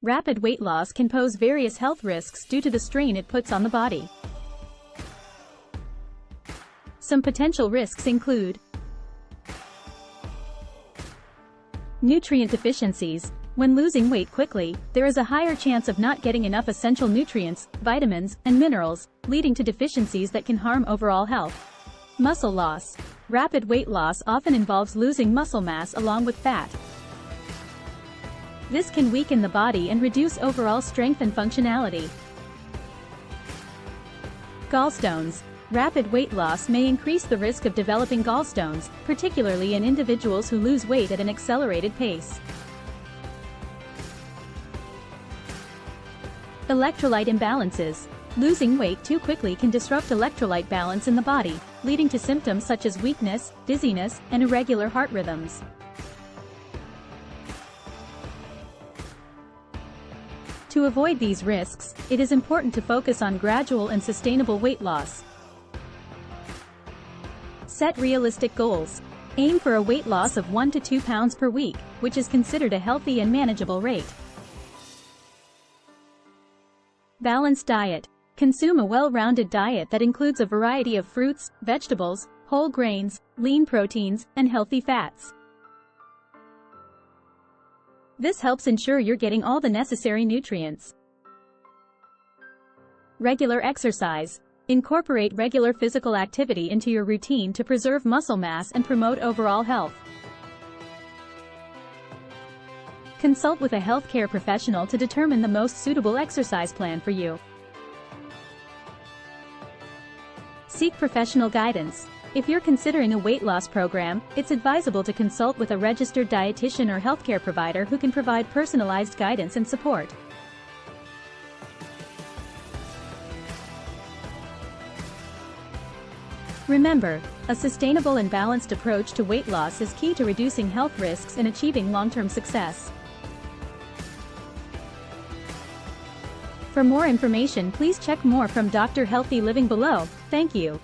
Rapid weight loss can pose various health risks due to the strain it puts on the body. Some potential risks include nutrient deficiencies. When losing weight quickly, there is a higher chance of not getting enough essential nutrients, vitamins, and minerals, leading to deficiencies that can harm overall health. Muscle loss. Rapid weight loss often involves losing muscle mass along with fat. This can weaken the body and reduce overall strength and functionality. Gallstones. Rapid weight loss may increase the risk of developing gallstones, particularly in individuals who lose weight at an accelerated pace. Electrolyte imbalances. Losing weight too quickly can disrupt electrolyte balance in the body, leading to symptoms such as weakness, dizziness, and irregular heart rhythms. To avoid these risks, it is important to focus on gradual and sustainable weight loss. Set realistic goals. Aim for a weight loss of 1 to 2 pounds per week, which is considered a healthy and manageable rate. Balanced diet. Consume a well-rounded diet that includes a variety of fruits, vegetables, whole grains, lean proteins, and healthy fats. This helps ensure you're getting all the necessary nutrients. Regular exercise. Incorporate regular physical activity into your routine to preserve muscle mass and promote overall health. Consult with a healthcare professional to determine the most suitable exercise plan for you. Seek professional guidance. If you're considering a weight loss program, it's advisable to consult with a registered dietitian or healthcare provider who can provide personalized guidance and support. Remember, a sustainable and balanced approach to weight loss is key to reducing health risks and achieving long-term success. For more information, please check more from Dr. Healthy Living below. Thank you.